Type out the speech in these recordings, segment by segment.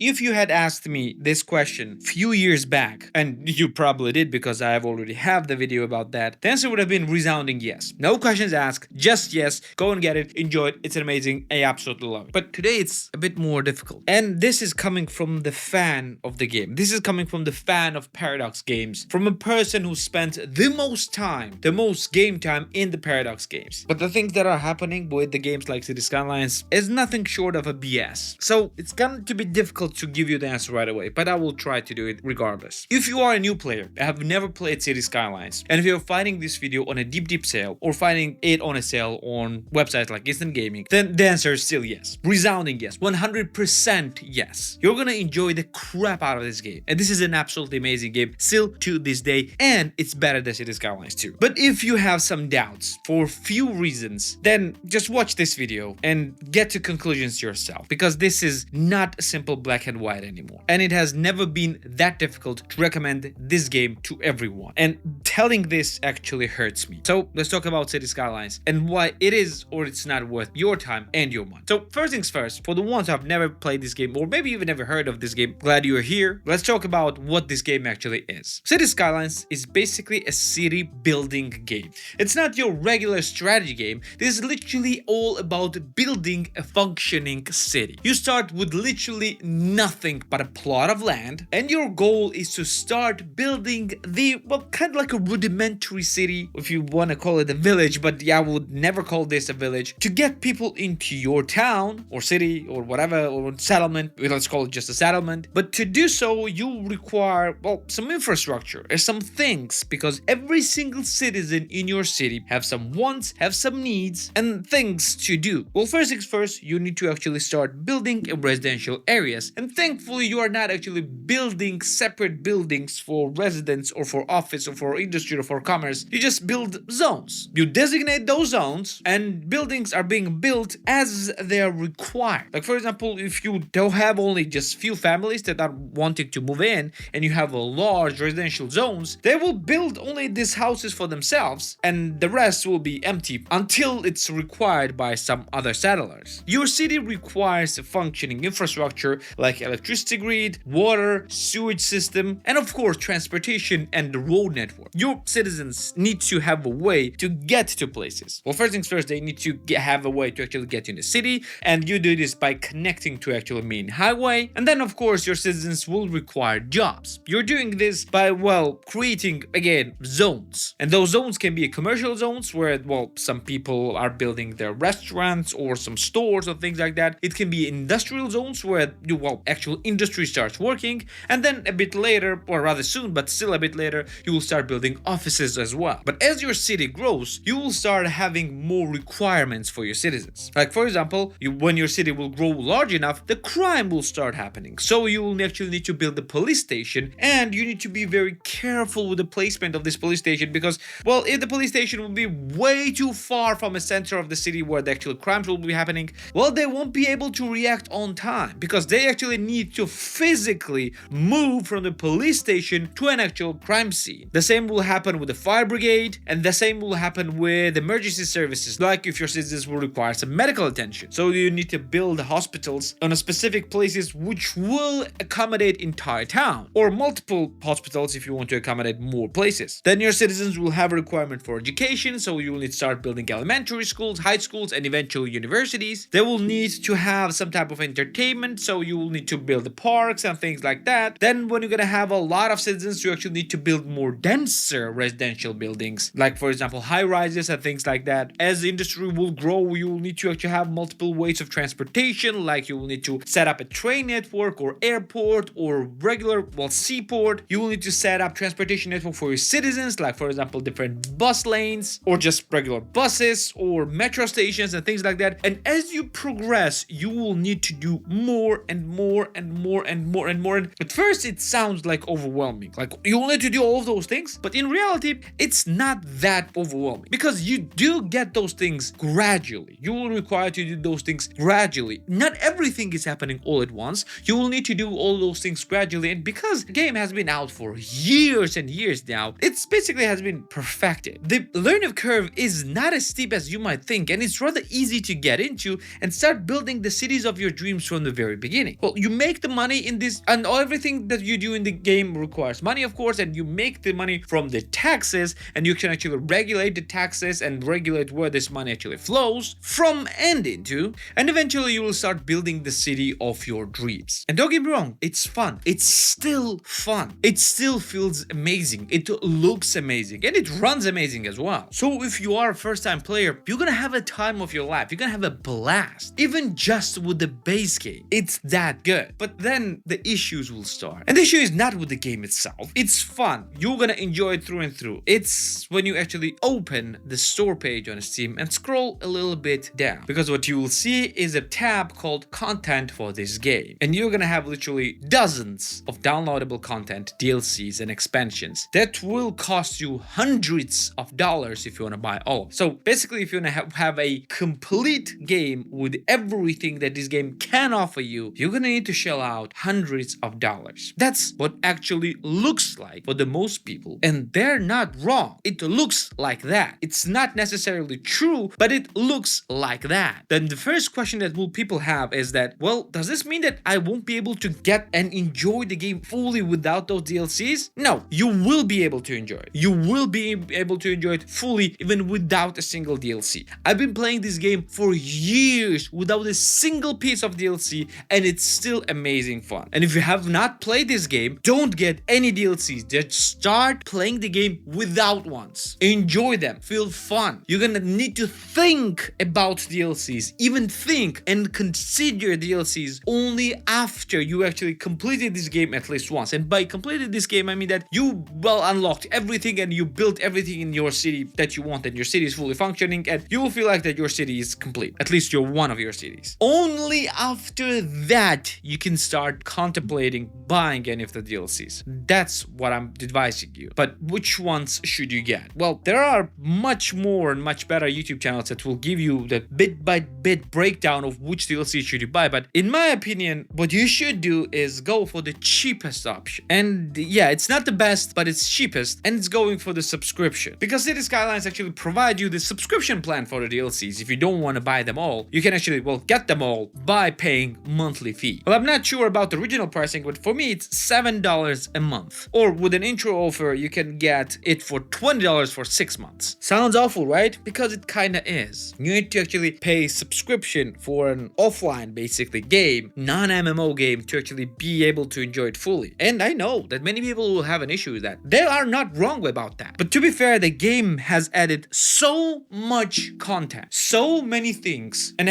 If you had asked me this question few years back, and you probably did because I have already have the video about that, the answer would have been resounding yes. No questions asked, just yes. Go and get it, enjoy it. It's amazing. I absolutely love it. But today it's a bit more difficult. And this is coming from the fan of the game. This is coming from the fan of Paradox games, from a person who spent the most time, the most game time in the Paradox games. But the things that are happening with the games like City Skylines is nothing short of a BS. So it's going to be difficult to give you the answer right away, but I will try to do it regardless. If you are a new player, have never played City Skylines, and if you're finding this video on a deep sale or finding it on a sale on websites like Instant Gaming, then the answer is still yes. Resounding yes. 100% yes. You're gonna enjoy the crap out of this game. And this is an absolutely amazing game still to this day, and it's better than City Skylines 2. But if you have some doubts for few reasons, then just watch this video and get to conclusions yourself, because this is not a simple black and white anymore. And it has never been that difficult to recommend this game to everyone. And telling this actually hurts me. So let's talk about City Skylines and why it is or it's not worth your time and your money. So first things first, for the ones who have never played this game or maybe even never heard of this game, glad you're here. Let's talk about what this game actually is. City Skylines is basically a city building game. It's not your regular strategy game. This is literally all about building a functioning city. You start with literally nothing but a plot of land, and your goal is to start building the, well, kind of like a rudimentary city, if you want to call it a village, but yeah, I would never call this a village, to get people into your town or city or whatever, or settlement. Let's call it just a settlement. But to do so, you require, well, some infrastructure or some things, because every single citizen in your city have some wants, have some needs, and things to do. Well, first things first, you need to actually start building residential areas. And thankfully, you are not actually building separate buildings for residents or for office or for industry or for commerce. You just build zones. You designate those zones, and buildings are being built as they are required. Like, for example, if you don't have only just few families that are wanting to move in and you have a large residential zones, they will build only these houses for themselves and the rest will be empty until it's required by some other settlers. Your city requires a functioning infrastructure like electricity grid, water, sewage system, and of course transportation and the road network. Your citizens need to have a way to get to places. Well, first things first, they need to have a way to actually get in the city, and you do this by connecting to actual main highway. And then of course your citizens will require jobs. You're doing this by, well, creating again zones, and those zones can be commercial zones where, well, some people are building their restaurants or some stores or things like that. It can be industrial zones where you, well, actual industry starts working, and then a bit later, or rather soon, but still a bit later, you will start building offices as well. But as your city grows, you will start having more requirements for your citizens. Like, for example, when your city will grow large enough, the crime will start happening. So you will actually need to build a police station, and you need to be very careful with the placement of this police station, because, well, if the police station will be way too far from the center of the city where the actual crimes will be happening, well, they won't be able to react on time, because they actually need to physically move from the police station to an actual crime scene. The same will happen with the fire brigade, and the same will happen with emergency services, like if your citizens will require some medical attention. So you need to build hospitals on a specific places which will accommodate entire town, or multiple hospitals if you want to accommodate more places. Then your citizens will have a requirement for education, so you will need to start building elementary schools, high schools, and eventually universities. They will need to have some type of entertainment, so you will need to build the parks and things like that. Then when you're gonna have a lot of citizens, you actually need to build more denser residential buildings, like for example high rises and things like that. As the industry will grow, you will need to actually have multiple ways of transportation, like you will need to set up a train network or airport or regular, well, seaport. You will need to set up transportation network for your citizens, like for example different bus lanes or just regular buses or metro stations and things like that. And as you progress, you will need to do more and more and more and more and more. And at first it sounds like overwhelming, like you will need to do all of those things, but in reality it's not that overwhelming, because you do get those things gradually. You will require to do those things gradually. Not everything is happening all at once. You will need to do all those things gradually, and because the game has been out for years and years now, it's basically has been perfected. The learning curve is not as steep as you might think, and it's rather easy to get into and start building the cities of your dreams from the very beginning. Well, well, you make the money in this, and everything that you do in the game requires money, of course, and you make the money from the taxes, and you can actually regulate the taxes and regulate where this money actually flows from and into, and eventually you will start building the city of your dreams. And don't get me wrong, it's fun. It's still fun. It still feels amazing. It looks amazing, and it runs amazing as well. So if you are a first-time player, you're gonna have a time of your life. You're gonna have a blast, even just with the base game. It's that good. But then the issues will start, and the issue is not with the game itself. It's fun. You're gonna enjoy it through and through. It's when you actually open the store page on Steam and scroll a little bit down, because what you will see is a tab called content for this game, and you're gonna have literally dozens of downloadable content, DLCs and expansions that will cost you hundreds of dollars if you want to buy all. So basically, if you want to have a complete game with everything that this game can offer you, you're gonna need to shell out hundreds of dollars. That's what actually looks like for the most people, and they're not wrong. It looks like that. It's not necessarily true, but it looks like that. Then the first question that people have is that, well, does this mean that I won't be able to get and enjoy the game fully without those DLCs? No, you will be able to enjoy it. You will be able to enjoy it fully even without a single DLC. I've been playing this game for years without a single piece of DLC, and it's still amazing fun. And if you have not played this game, don't get any DLCs. Just start playing the game without ones. Enjoy them. Feel fun. You're gonna need to think about DLCs, even think and consider DLCs only after you actually completed this game at least once. And by completed this game, I mean that you unlocked everything and you built everything in your city that you want, and your city is fully functioning, and you will feel like that your city is complete. At least you're one of your cities. Only after that you can start contemplating buying any of the DLCs. That's what I'm advising you. But which ones should you get? Well, there are much more and much better YouTube channels that will give you the bit by bit breakdown of which DLC should you buy. But in my opinion, what you should do is go for the cheapest option. And yeah, it's not the best, but it's cheapest, and it's going for the subscription. Because City Skylines actually provide you the subscription plan for the DLCs. If you don't want to buy them all, you can actually, well, get them all by paying monthly fee. Well, I'm not sure about the original pricing, but for me, it's $7 a month. Or with an intro offer, you can get it for $20 for 6 months. Sounds awful, right? Because it kinda is. You need to actually pay subscription for an offline, basically, game, non-MMO game, to actually be able to enjoy it fully. And I know that many people will have an issue with that. They are not wrong about that. But to be fair, the game has added so much content, so many things, and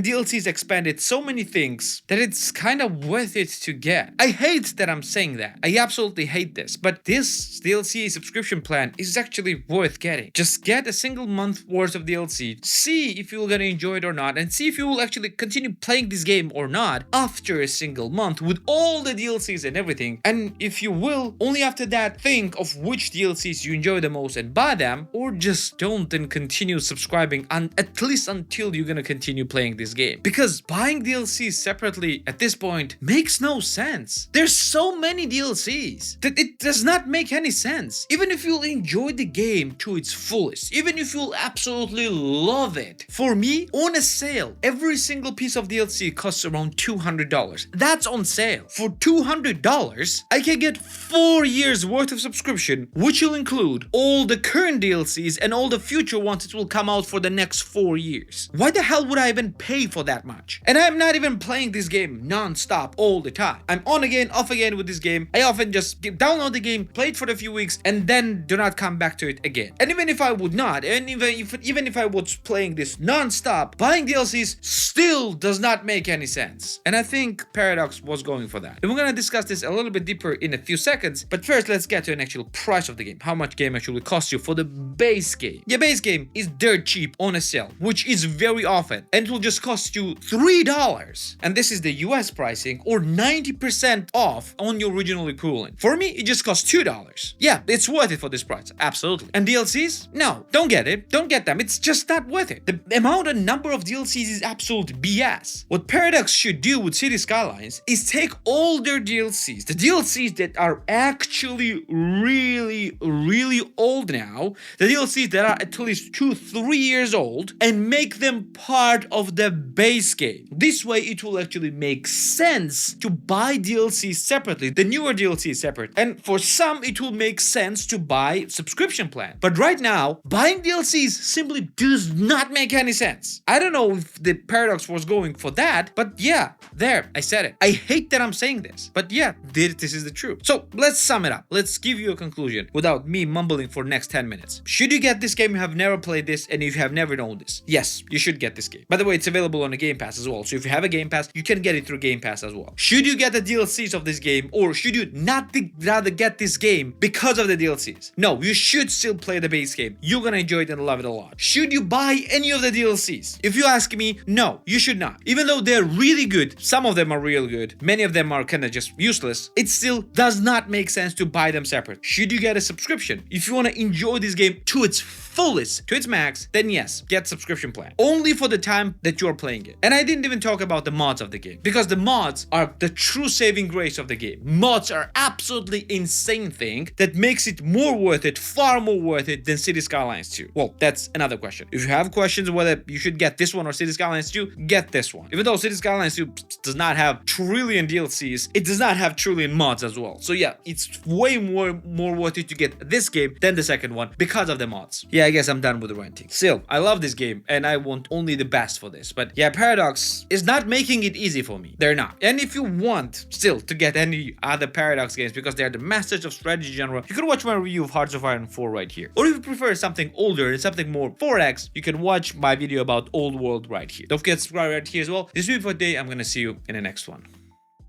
DLCs expanded so many things that it's kind of worth it to get. I hate that I'm saying that. I absolutely hate this. But this DLC subscription plan is actually worth getting. Just get a single month worth of DLC, see if you're gonna enjoy it or not, and see if you will actually continue playing this game or not after a single month with all the DLCs and everything. And if you will, only after that, think of which DLCs you enjoy the most and buy them, or just don't and continue subscribing at least until you're gonna continue playing this game. Because buying DLCs separately at this point makes no sense. There's so many DLCs that it does not make any sense. Even if you'll enjoy the game to its fullest, even if you'll absolutely love it. For me, on a sale, every single piece of DLC costs around $200. That's on sale. For $200, I can get 4 years worth of subscription, which will include all the current DLCs and all the future ones that will come out for the next 4 years. Why the hell would I even pay for that much? And I'm not even playing this game non-stop all the time. I'm on again, off again with this game. I often just download the game, play it for a few weeks, and then do not come back to it again. And even if I would not, and even if I was playing this non-stop, buying DLCs still does not make any sense. And I think Paradox was going for that. And we're gonna discuss this a little bit deeper in a few seconds, but first let's get to an actual price of the game. How much game actually costs you for the base game. Yeah, base game is dirt cheap on a sale, which is very often, and it will just cost you $3. And this is the US pricing, or 90% off on your original equivalent. For me, it just costs $2. Yeah, it's worth it for this price, absolutely. And DLCs? No, don't get it. Don't get them. It's just not worth it. The amount and number of DLCs is absolute BS. What Paradox should do with City Skylines is take all their DLCs, the DLCs that are actually really old now, the DLCs that are at least 2-3 years old, and make them part of the base game. This way it will actually make make sense to buy DLC separately, the newer DLC separate. And for some, it will make sense to buy subscription plan. But right now, buying DLCs simply does not make any sense. I don't know if the Paradox was going for that, but yeah, there, I said it. I hate that I'm saying this, but yeah, this is the truth. So let's sum it up. Let's give you a conclusion without me mumbling for next 10 minutes. Should you get this game if you have never played this and if you have never owned this? Yes, you should get this game. By the way, it's available on the Game Pass as well. So if you have a Game Pass, you can get it through Game Pass as well. Should you get the DLCs of this game, or should you not rather get this game because of the DLCs? No, you should still play the base game. You're gonna enjoy it and love it a lot. Should you buy any of the DLCs? If you ask me, no, you should not. Even though they're really good, some of them are real good, many of them are kind of just useless, it still does not make sense to buy them separate. Should you get a subscription? If you want to enjoy this game to its fullest, to its max, then yes, get subscription plan. Only for the time that you're playing it. And I didn't even talk about the mods of the game, because the mods are the true saving grace of the game. Mods are absolutely insane thing that makes it more worth it, far more worth it than City Skylines 2. Well, that's another question. If you have questions whether you should get this one or City Skylines 2, get this one. Even though City Skylines 2 does not have trillion DLCs, it does not have trillion mods as well. So yeah, it's way more worth it to get this game than the second one because of the mods. Yeah, I guess I'm done with the ranting. Still, I love this game and I want only the best for this. But yeah, Paradox is not making it easy for me. They're not. And if you want still to get any other Paradox games because they're the masters of strategy genre, you can watch my review of Hearts of Iron 4 right here. Or if you prefer something older and something more 4X, you can watch my video about Old World right here. Don't forget to subscribe right here as well. This is it for today. I'm gonna see you in the next one.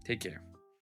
Take care.